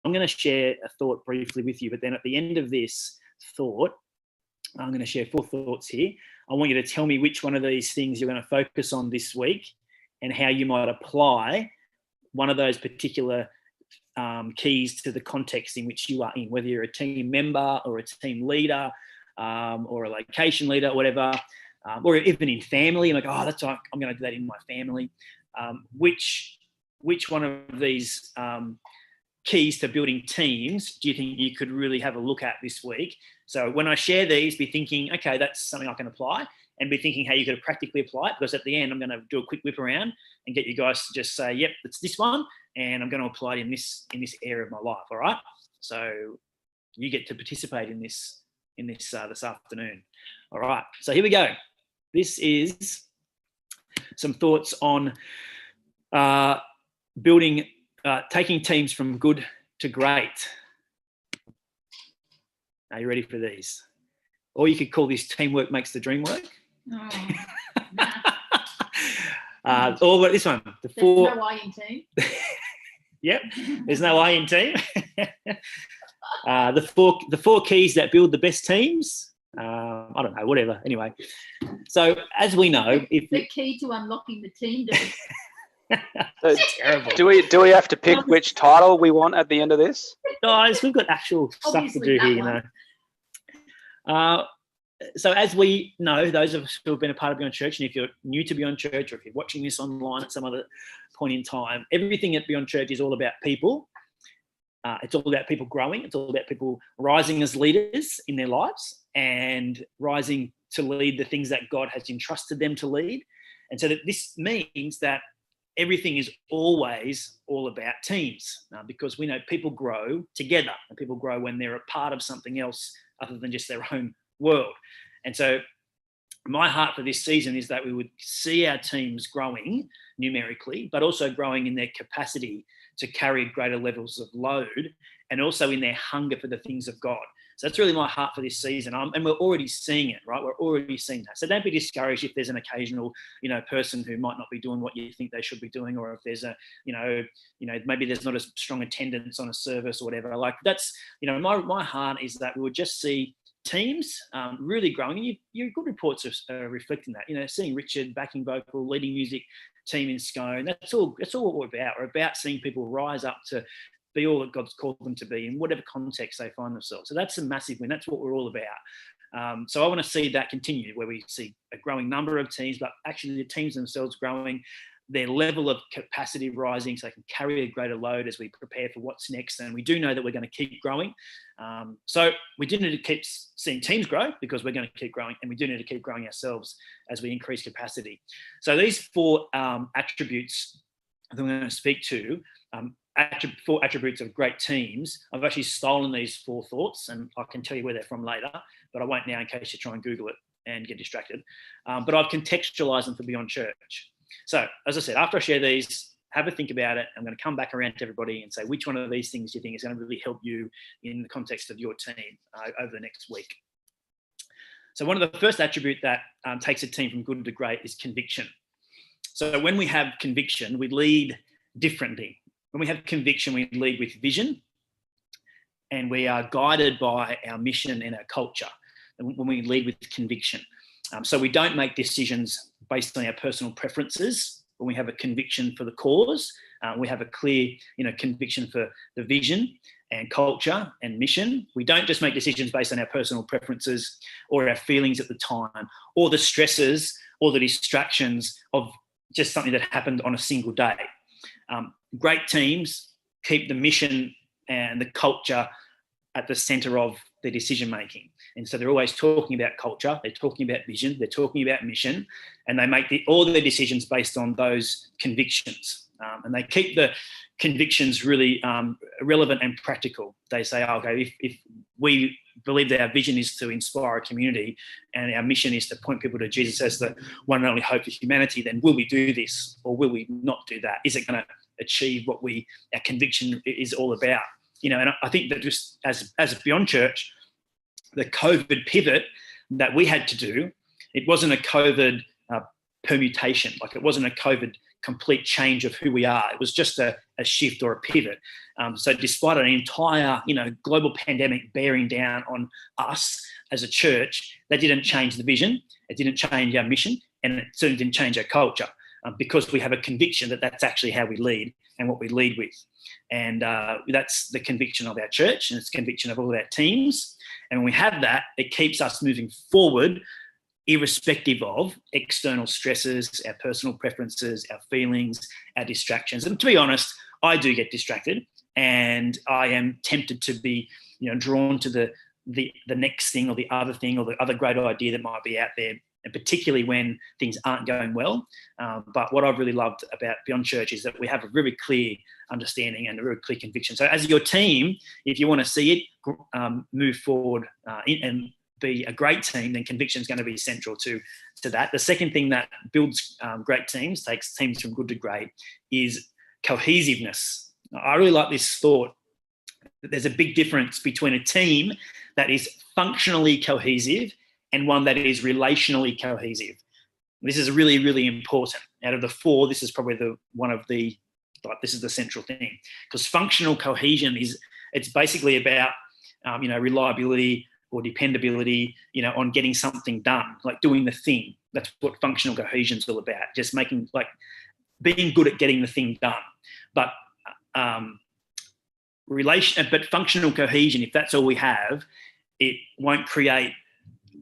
I'm going to share a thought briefly with you, but then at the end of this thought, I'm going to share 4 thoughts here. I want you to tell me which one of these things you're going to focus on this week and how you might apply one of those particular keys to the context in which you are in, whether you're a team member or a team leader or a location leader or whatever, or even in family. I'm like, oh, that's right, I'm going to do that in my family. Which one of these keys to building teams do you think you could really have a look at this week? So when I share these, be thinking, okay, that's something I can apply, and be thinking how you could practically apply it, because at the end, I'm going to do a quick whip around and get you guys to just say, yep, it's this one, and I'm going to apply it in this area of my life, all right? So you get to participate in this this afternoon. All right, so here we go. This is some thoughts on building, taking teams from good to great. Are you ready for these? Or you could call this teamwork makes the dream work. Oh, or this one, there's no I in team. Yep, there's no I in team. The four keys that build the best teams. I don't know, whatever. Anyway, so as we know, if the key to unlocking the team. That's terrible. Do we have to pick which title we want at the end of this? Guys, we've got actual stuff to do here, you know. So as we know, those of us who have been a part of Beyond Church, and if you're new to Beyond Church, or if you're watching this online at some other point in time, everything at Beyond Church is all about people. It's all about people growing. It's all about people rising as leaders in their lives and rising to lead the things that God has entrusted them to lead. And so that this means that everything is always all about teams, because we know people grow together, and people grow when they're a part of something else other than just their own world. And so my heart for this season is that we would see our teams growing numerically, but also growing in their capacity to carry greater levels of load, and also in their hunger for the things of God. So that's really my heart for this season. And we're already seeing it, right? We're already seeing that. So don't be discouraged if there's an occasional, person who might not be doing what you think they should be doing, or if there's a, maybe there's not as strong attendance on a service or whatever. Like that's, my heart is that we would just see teams really growing. And your good reports are reflecting that. Seeing Richard backing vocal, leading music team in Scone. That's all what we're about. We're about seeing people rise up to be all that God's called them to be in whatever context they find themselves. So that's a massive win. That's what we're all about. So I want to see that continue, where we see a growing number of teams, but actually the teams themselves growing, their level of capacity rising, so they can carry a greater load as we prepare for what's next. And we do know that we're going to keep growing. So we do need to keep seeing teams grow, because we're going to keep growing, and we do need to keep growing ourselves as we increase capacity. So these 4 attributes that I'm going to speak to, 4 attributes of great teams. I've actually stolen these 4 thoughts, and I can tell you where they're from later, but I won't now in case you try and Google it and get distracted. But I've contextualised them for Beyond Church. So as I said, after I share these, have a think about it. I'm going to come back around to everybody and say which one of these things you think is going to really help you in the context of your team over the next week. So one of the first attributes that takes a team from good to great is conviction. So when we have conviction, we lead differently. When we have conviction, we lead with vision, and we are guided by our mission and our culture when we lead with conviction. So we don't make decisions based on our personal preferences. When we have a conviction for the cause, we have a clear, conviction for the vision and culture and mission. We don't just make decisions based on our personal preferences or our feelings at the time, or the stresses or the distractions of just something that happened on a single day. Great teams keep the mission and the culture at the centre of their decision making. And so they're always talking about culture, they're talking about vision, they're talking about mission, and they make all their decisions based on those convictions. And they keep the convictions really relevant and practical. They say, okay, if we believe that our vision is to inspire a community and our mission is to point people to Jesus as the one and only hope for humanity, then will we do this or will we not do that? Is it going to achieve what our conviction is all about? And I think that just as Beyond Church, the COVID pivot that we had to do, it wasn't a COVID permutation. Like it wasn't a COVID complete change of who we are. It was just a shift or a pivot. So despite an entire, global pandemic bearing down on us as a church, that didn't change the vision. It didn't change our mission, and it certainly didn't change our culture, because we have a conviction that that's actually how we lead and what we lead with. And that's the conviction of our church, and it's the conviction of all of our teams. And when we have that, it keeps us moving forward, irrespective of external stresses, our personal preferences, our feelings, our distractions. And to be honest, I do get distracted, and I am tempted to be, drawn to the next thing or the other great idea that might be out there, and particularly when things aren't going well. But what I've really loved about Beyond Church is that we have a very clear understanding and a very clear conviction. So as your team, if you want to see it move forward and be a great team, then conviction is going to be central to that. The second thing that builds great teams, takes teams from good to great, is cohesiveness. I really like this thought that there's a big difference between a team that is functionally cohesive and one that is relationally cohesive. This is really, really important. Out of the four, this is probably this is the central thing, because functional cohesion it's basically about, reliability or dependability, on getting something done, like doing the thing. That's what functional cohesion is all about. Just being good at getting the thing done. But functional cohesion, if that's all we have, it won't create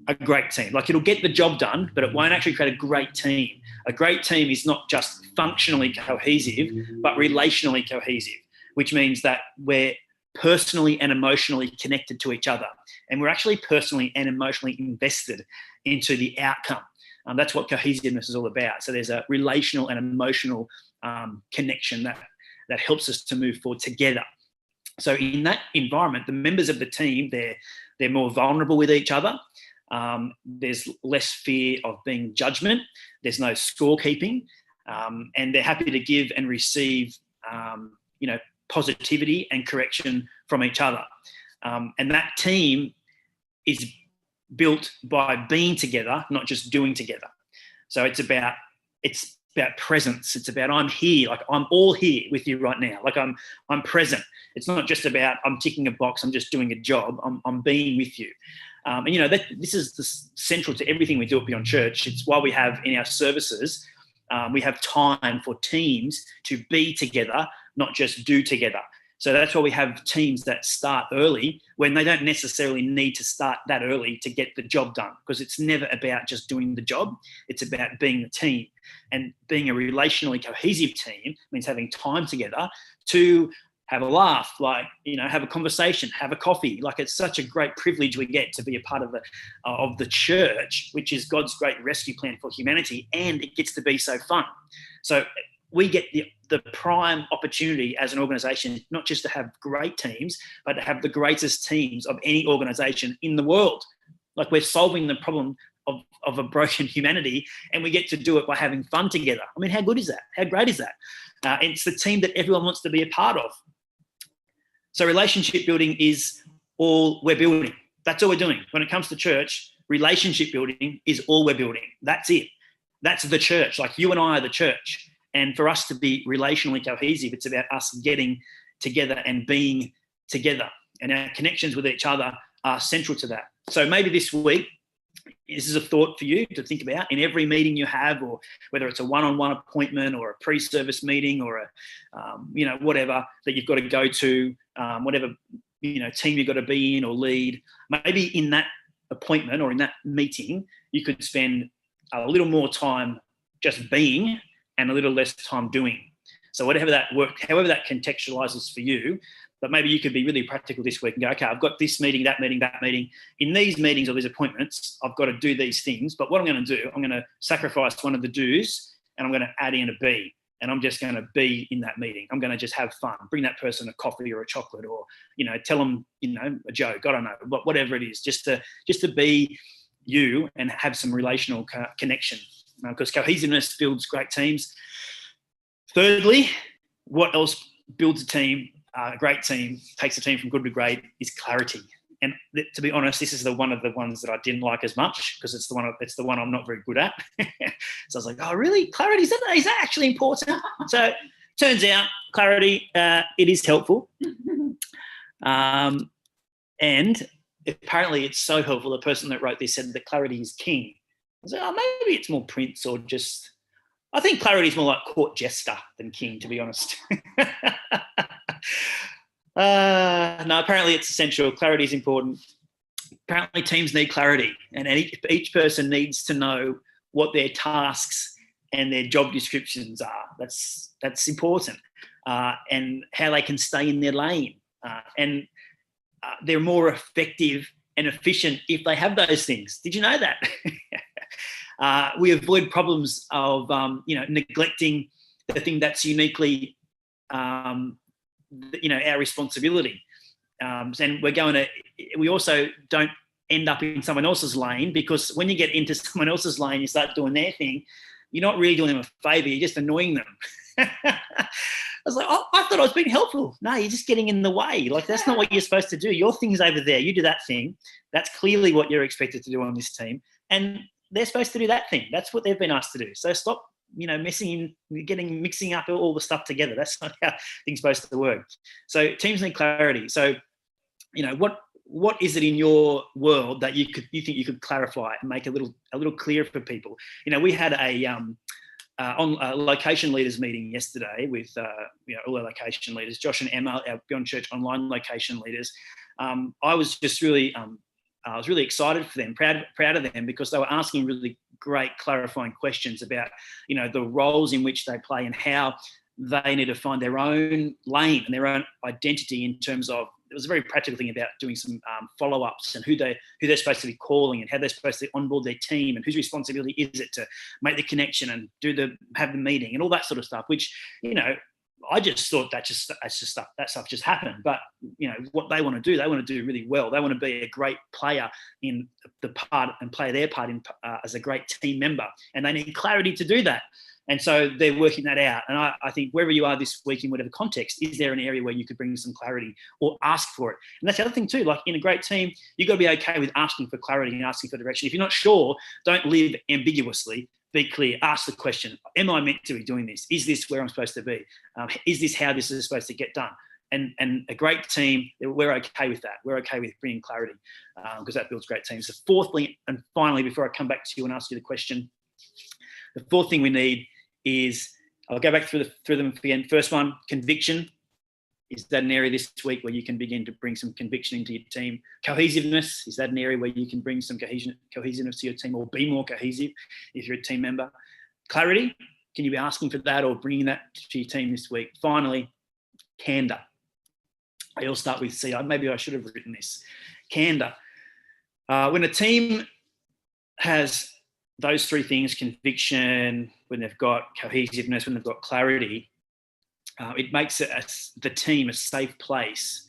a great team. Like, it'll get the job done, but it won't actually create a great team. A great team is not just functionally cohesive, but relationally cohesive, which means that we're personally and emotionally connected to each other. And we're actually personally and emotionally invested into the outcome. That's what cohesiveness is all about. So there's a relational and emotional connection that helps us to move forward together. So in that environment, the members of the team, they're more vulnerable with each other. There's less fear of being judgment. There's no scorekeeping, and they're happy to give and receive, positivity and correction from each other. And that team is built by being together, not just doing together. So it's about presence. It's about, I'm here, like I'm all here with you right now. Like I'm present. It's not just about I'm ticking a box, I'm just doing a job. I'm being with you. This is central to everything we do at Beyond Church. It's why we have in our services, we have time for teams to be together, not just do together. So that's why we have teams that start early when they don't necessarily need to start that early to get the job done, because it's never about just doing the job. It's about being the team. And being a relationally cohesive team means having time together to have a laugh, have a conversation, have a coffee. Like, it's such a great privilege we get to be a part of the church, which is God's great rescue plan for humanity, and it gets to be so fun. So we get the prime opportunity as an organisation, not just to have great teams, but to have the greatest teams of any organisation in the world. Like, we're solving the problem of a broken humanity, and we get to do it by having fun together. I mean, how good is that? How great is that? It's the team that everyone wants to be a part of. So relationship building is all we're building. That's all we're doing. When it comes to church, relationship building is all we're building. That's it. That's the church. Like, you and I are the church. And for us to be relationally cohesive, it's about us getting together and being together. And our connections with each other are central to that. So maybe this week, this is a thought for you to think about in every meeting you have, or whether it's a one-on-one appointment or a pre-service meeting or whatever that you've got to go to, whatever, team you've got to be in or lead. Maybe in that appointment or in that meeting, you could spend a little more time just being and a little less time doing. So however that contextualizes for you, but maybe you could be really practical this week and go, okay, I've got this meeting, that meeting, that meeting. In these meetings or these appointments, I've got to do these things. But what I'm going to do, I'm going to sacrifice one of the do's and I'm going to add in a B. And I'm just going to be in that meeting. I'm going to just have fun. Bring that person a coffee or a chocolate, or, tell them, a joke. I don't know, but whatever it is, just to be you and have some relational connection, because cohesiveness builds great teams. Thirdly, what else builds a team? A great team, takes a team from good to great, is clarity. to be honest, this is one of the ones that I didn't like as much because it's the one I'm not very good at. So I was like, oh, really? Clarity, is that actually important? So turns out clarity, it is helpful. And apparently it's so helpful. The person that wrote this said that clarity is king. I said, oh, maybe it's more Prince or just, I think clarity is more like court jester than king, to be honest. No, apparently it's essential. Clarity is important. Apparently teams need clarity, and each person needs to know what their tasks and their job descriptions are. That's important, and how they can stay in their lane. And they're more effective and efficient if they have those things. Did you know that? We avoid problems of neglecting the thing that's uniquely our responsibility, and we also don't end up in someone else's lane, because when you get into someone else's lane, you start doing their thing, you're not really doing them a favor, you're just annoying them. I was like, oh, I thought I was being helpful. No, you're just getting in the way. Like, that's not what you're supposed to do. Your thing's over there, you do that thing. That's clearly what you're expected to do on this team, and they're supposed to do that thing. That's what they've been asked to do. So stop mixing up all the stuff together. That's not how things are supposed to work. So teams need clarity. So, what is it in your world that you think you could clarify and make a little clearer for people? We had a location leaders meeting yesterday with all our location leaders, Josh and Emma, our Beyond Church online location leaders. I was just really excited for them, proud of them, because they were asking really great clarifying questions about, the roles in which they play and how they need to find their own lane and their own identity in terms of, it was a very practical thing about doing some follow-ups and who they're supposed to be calling and how they're supposed to onboard their team and whose responsibility is it to make the connection and have the meeting and all that sort of stuff, which, I just thought that stuff just happened. But, what they want to do, they want to do really well. They want to be a great player in the part and play their part in as a great team member. And they need clarity to do that. And so they're working that out. And I think wherever you are this week, in whatever context, is there an area where you could bring some clarity or ask for it? And that's the other thing too, like in a great team, you've got to be okay with asking for clarity and asking for direction. If you're not sure, don't live ambiguously. Be clear. Ask the question, am I meant to be doing this? Is this where I'm supposed to be? Is this how this is supposed to get done? And a great team, we're okay with that. We're okay with bringing clarity because that builds great teams. So fourthly, and finally, before I come back to you and ask you the question, the fourth thing we need is, I'll go back through them again. First one, conviction. Is that an area this week where you can begin to bring some conviction into your team? Cohesiveness, is that an area where you can bring some cohesiveness to your team or be more cohesive if you're a team member? Clarity, can you be asking for that or bringing that to your team this week? Finally, candor. I'll start with C. Maybe I should have written this. Candor. When a team has those three things, conviction, when they've got cohesiveness, when they've got clarity, it makes the team a safe place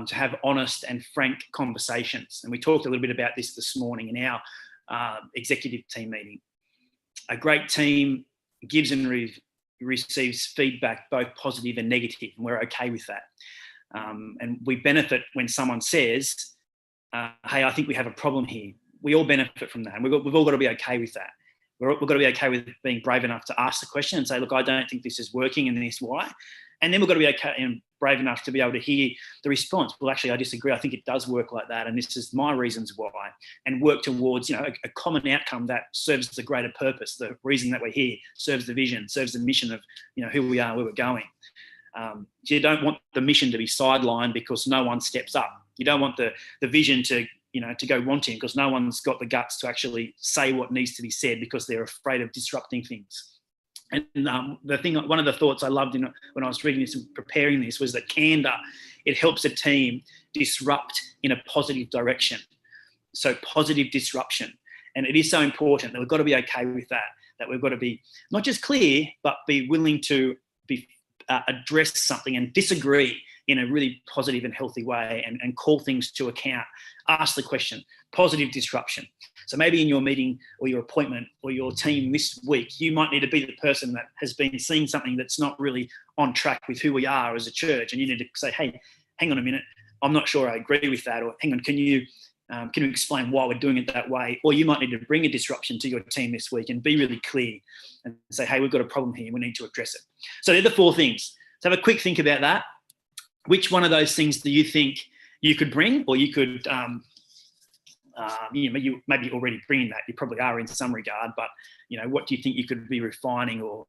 to have honest and frank conversations. And we talked a little bit about this morning in our executive team meeting. A great team gives and receives feedback, both positive and negative, and we're okay with that. And we benefit when someone says, hey, I think we have a problem here. We all benefit from that. And we've all got to be okay with that. We've got to be okay with being brave enough to ask the question and say, look, I don't think this is working and this is why. And then we've got to be okay and brave enough to be able to hear the response. Well, actually, I disagree. I think it does work like that. And this is my reasons why. And work towards, a common outcome that serves the greater purpose. The reason that we're here serves the vision, serves the mission of, who we are, where we're going. You don't want the mission to be sidelined because no one steps up. You don't want the vision to go wanting because no one's got the guts to actually say what needs to be said because they're afraid of disrupting things. And one of the thoughts I loved when I was reading this and preparing this was that candor, it helps a team disrupt in a positive direction. So positive disruption. And it is so important that we've got to be okay with that we've got to be not just clear, but be willing to address something and disagree in a really positive and healthy way and call things to account. Ask the question, positive disruption. So maybe in your meeting or your appointment or your team this week, you might need to be the person that has been seeing something that's not really on track with who we are as a church. And you need to say, hey, hang on a minute. I'm not sure I agree with that, or hang on, can you explain why we're doing it that way? Or you might need to bring a disruption to your team this week and be really clear and say, hey, we've got a problem here, we need to address it. So they're the 4 things. So have a quick think about that. Which one of those things do you think you could bring, or you could, you maybe already bringing that, you probably are in some regard, but, what do you think you could be refining or,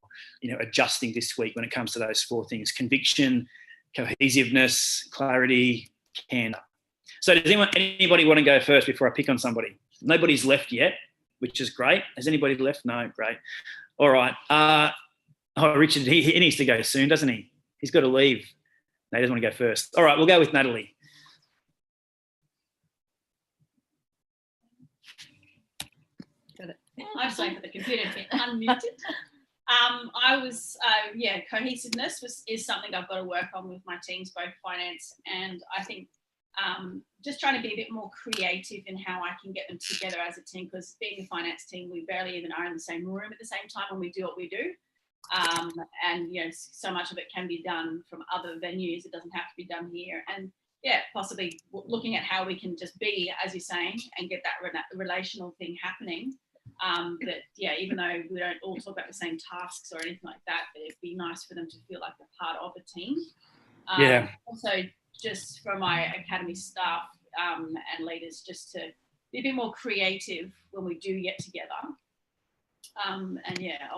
adjusting this week when it comes to those 4 things? Conviction, cohesiveness, clarity, candor. So does anybody want to go first before I pick on somebody? Nobody's left yet, which is great. Has anybody left? No, great. All right. Richard, he needs to go soon, doesn't he? He's got to leave. No, he doesn't want to go first. All right, we'll go with Natalie. Got it. I'm just waiting for the computer to be unmuted. Cohesiveness is something I've got to work on with my teams, both finance and I think just trying to be a bit more creative in how I can get them together as a team, because being a finance team, we barely even are in the same room at the same time when we do what we do. So much of it can be done from other venues. It doesn't have to be done here. And possibly looking at how we can just be, as you're saying, and get that relational thing happening. Even though we don't all talk about the same tasks or anything like that, but it'd be nice for them to feel like they're part of a team. Also, just from my academy staff and leaders, just to be a bit more creative when we do get together. I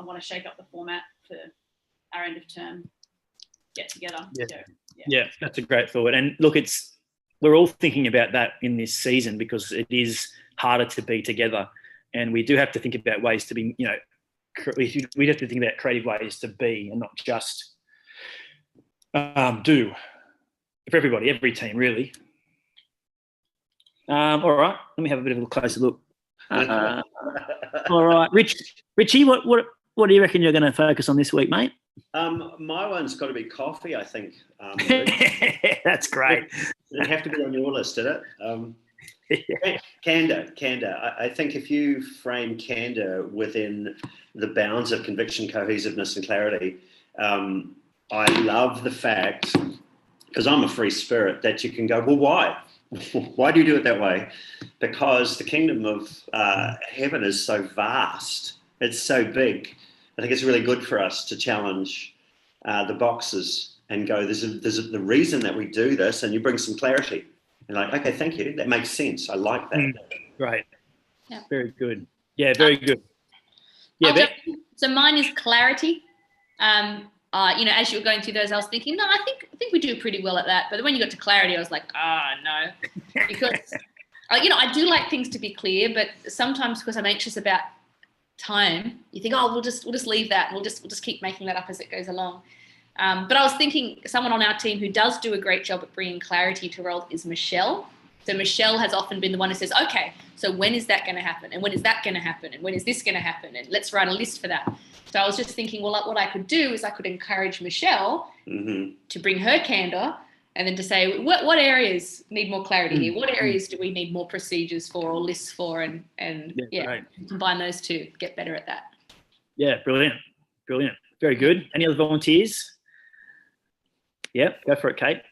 want to shake up the format for our end of term get together. Yeah, that's a great thought. And look, we're all thinking about that in this season because it is harder to be together, and we do have to think about ways to be. We have to think about creative ways to be, and not just do. For everybody, every team, really. All right, let me have a bit of a closer look. All right, Richie, what do you reckon you're going to focus on this week, mate? My one's got to be coffee, I think. That's great. It'd have to be on your list, did it? Candor. I think if you frame candor within the bounds of conviction, cohesiveness, and clarity, I love the fact, because I'm a free spirit, that you can go, well, why? Why do you do it that way? Because the kingdom of heaven is so vast. It's so big. I think it's really good for us to challenge the boxes and go, there's the reason that we do this, and you bring some clarity. And like, okay, thank you. That makes sense. I like that. Right. Yeah. Very good. Yeah, very good. Yeah. So mine is clarity. As you were going through those, I was thinking, no, I think we do pretty well at that. But when you got to clarity, I was like, no, because I do like things to be clear, but sometimes because I'm anxious about time, you think, we'll just leave that. We'll just keep making that up as it goes along. But I was thinking someone on our team who does do a great job at bringing clarity to roles is Michelle. So Michelle has often been the one who says, okay, so when is that going to happen? And when is that going to happen? And when is this going to happen? And let's write a list for that. So I was just thinking, well, what I could do is I could encourage Michelle to bring her candor, and then to say, what areas need more clarity here? What areas do we need more procedures for or lists for? And combine those two, get better at that. Yeah, brilliant. Very good. Any other volunteers? Yeah, go for it, Kate.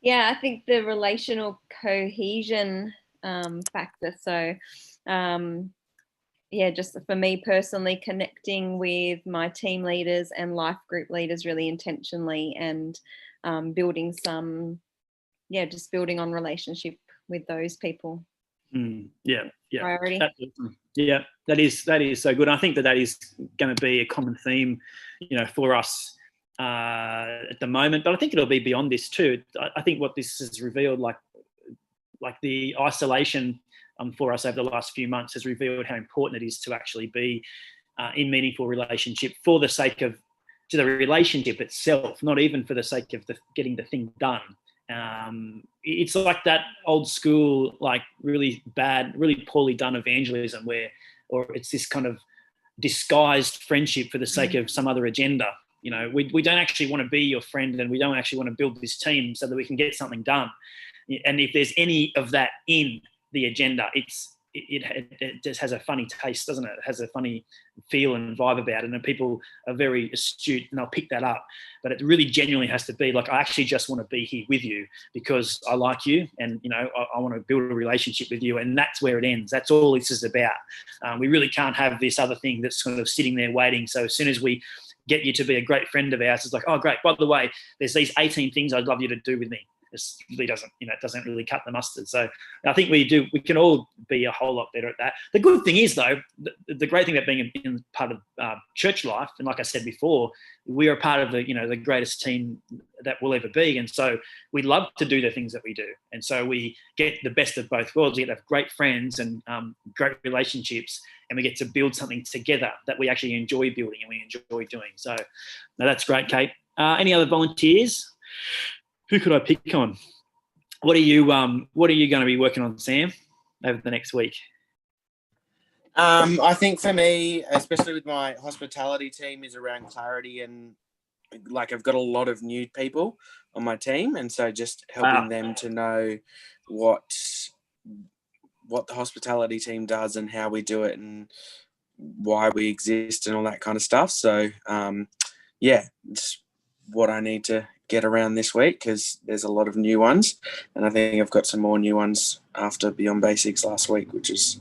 Yeah, I think the relational cohesion factor. So, just for me personally, connecting with my team leaders and life group leaders really intentionally, and building on relationship with those people. Priority. Yeah, that is so good. I think that is going to be a common theme, for us at the moment. But I think it'll be beyond this too. I think what this has revealed, like the isolation for us over the last few months, has revealed how important it is to actually be in meaningful relationship for the sake of the relationship itself, not even for the sake of getting the thing done. It's like that old school, like really bad, really poorly done evangelism or it's this kind of disguised friendship for the sake of some other agenda. We don't actually want to be your friend, and we don't actually want to build this team so that we can get something done. And if there's any of that in the agenda, it's it just has a funny taste, doesn't it? It has a funny feel and vibe about it, and people are very astute and they'll pick that up. But it really genuinely has to be like, I actually just want to be here with you because I like you, and I want to build a relationship with you, and that's where it ends. That's all this is about. We really can't have this other thing that's sort of sitting there waiting. So as soon as we get you to be a great friend of ours, it's like, oh great, by the way, there's these 18 things I'd love you to do with me. It really doesn't, it doesn't really cut the mustard. So I think we can all be a whole lot better at that. The good thing is, though, the great thing about being in part of church life, and like I said before, we are part of the greatest team that will ever be. And so we love to do the things that we do. And so we get the best of both worlds. We get to have great friends and great relationships, and we get to build something together that we actually enjoy building and we enjoy doing. So no, that's great, Kate. Any other volunteers? Who could I pick on? What are you going to be working on, Sam, over the next week? I think for me, especially with my hospitality team, is around clarity, and like I've got a lot of new people on my team, and so just helping them to know what the hospitality team does and how we do it and why we exist and all that kind of stuff. So it's what I need to get around this week, because there's a lot of new ones, and I think I've got some more new ones after Beyond Basics last week, which is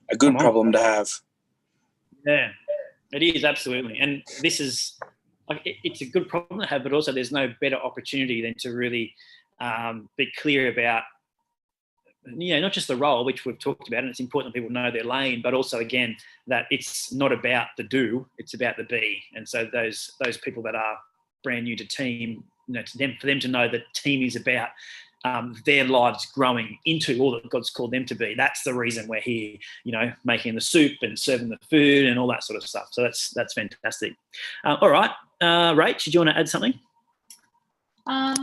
a good problem to have. Yeah, it is, absolutely. And this is it's a good problem to have, but also there's no better opportunity than to really be clear about not just the role, which we've talked about, and it's important that people know their lane, but also again that it's not about the do, it's about the be. And so those people that are brand new to team, for them to know that team is about their lives growing into all that God's called them to be. That's the reason we're here, making the soup and serving the food and all that sort of stuff. So that's fantastic. All right, Rach, did you want to add something? I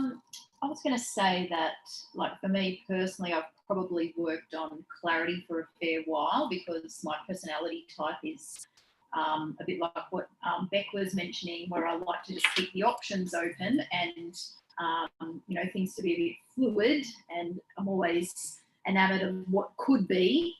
was going to say that, like, for me personally, I've probably worked on clarity for a fair while, because my personality type is a bit like what Beck was mentioning, where I like to just keep the options open and, things to be a bit fluid, and I'm always enamored of what could be.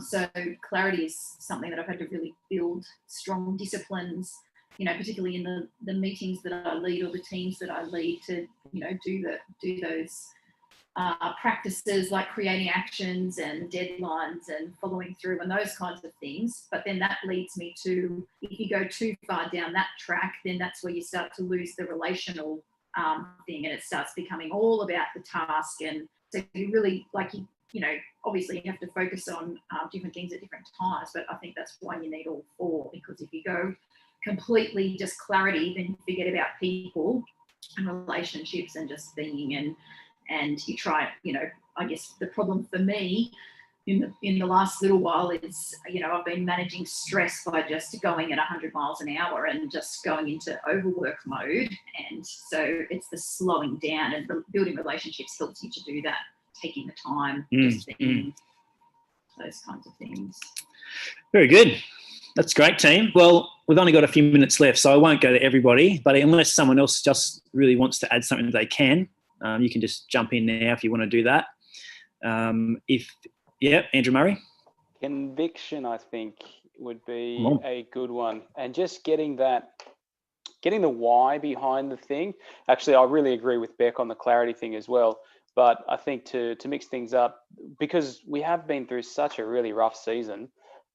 So clarity is something that I've had to really build strong disciplines, particularly in the meetings that I lead or the teams that I lead, to, do those practices like creating actions and deadlines and following through and those kinds of things. But then that leads me to, if you go too far down that track, then that's where you start to lose the relational thing, and it starts becoming all about the task. And so you really, obviously you have to focus on different things at different times, but I think that's why you need all four, because if you go completely just clarity, then you forget about people and relationships and just being, and you try, I guess the problem for me in the last little while is, I've been managing stress by just going at 100 miles an hour and just going into overwork mode. And so it's the slowing down, and building relationships helps you to do that, taking the time, just being those kinds of things. Very good. That's great, team. Well, we've only got a few minutes left, so I won't go to everybody, but unless someone else just really wants to add something they can, you can just jump in now if you want to do that. Andrew Murray? Conviction, I think, would be a good one. And just getting the why behind the thing. Actually, I really agree with Beck on the clarity thing as well. But I think to mix things up, because we have been through such a really rough season,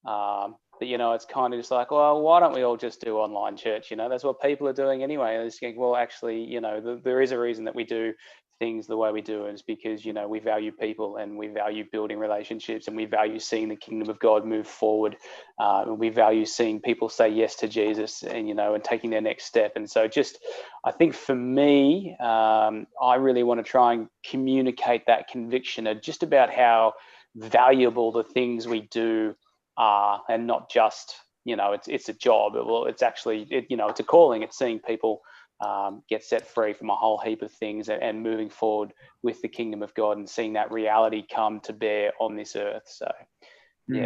that, it's kind of just like, well, why don't we all just do online church? That's what people are doing anyway. And it's like, well, actually, there is a reason that we do things the way we do, and it's because, we value people, and we value building relationships, and we value seeing the kingdom of God move forward. And we value seeing people say yes to Jesus and, and taking their next step. And so I think for me, I really want to try and communicate that conviction of just about how valuable the things we do are, and not just, it's a job. It's actually, it's a calling. It's seeing people get set free from a whole heap of things and moving forward with the kingdom of God and seeing that reality come to bear on this earth. So,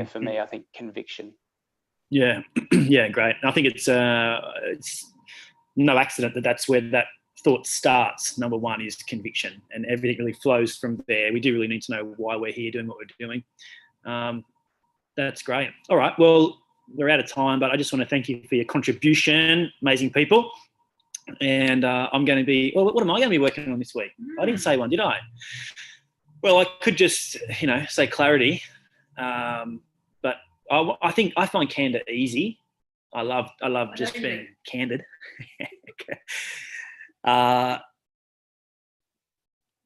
for me, I think conviction. Yeah, yeah, great. I think it's no accident that that's where that thought starts. Number one is conviction, and everything really flows from there. We do really need to know why we're here doing what we're doing. That's great. All right. Well, we're out of time, but I just want to thank you for your contribution. Amazing people. And I'm going to be, well, what am I going to be working on this week? I didn't say one, did I? Well, I could just, say clarity. But I think I find candor easy. I love just being candid.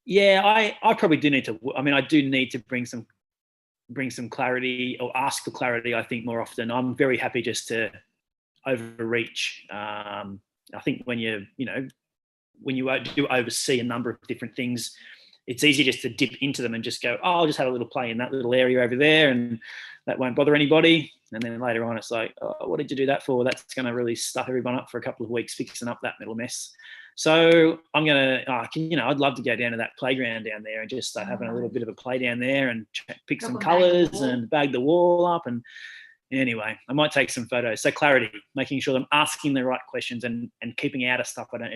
Yeah, I probably do need to. I mean, I do need to bring some clarity or ask for clarity. I think more often. I'm very happy just to overreach. I think when you do oversee a number of different things, it's easy just to dip into them and just go, oh, I'll just have a little play in that little area over there, and that won't bother anybody. And then later on, it's like, oh, what did you do that for? That's going to really stuff everyone up for a couple of weeks fixing up that little mess. So I'm going to, I'd love to go down to that playground down there and just start having a little bit of a play down there and pick some colours and bag the wall up. And anyway, I might take some photos. So clarity, making sure that I'm asking the right questions and keeping out of stuff I don't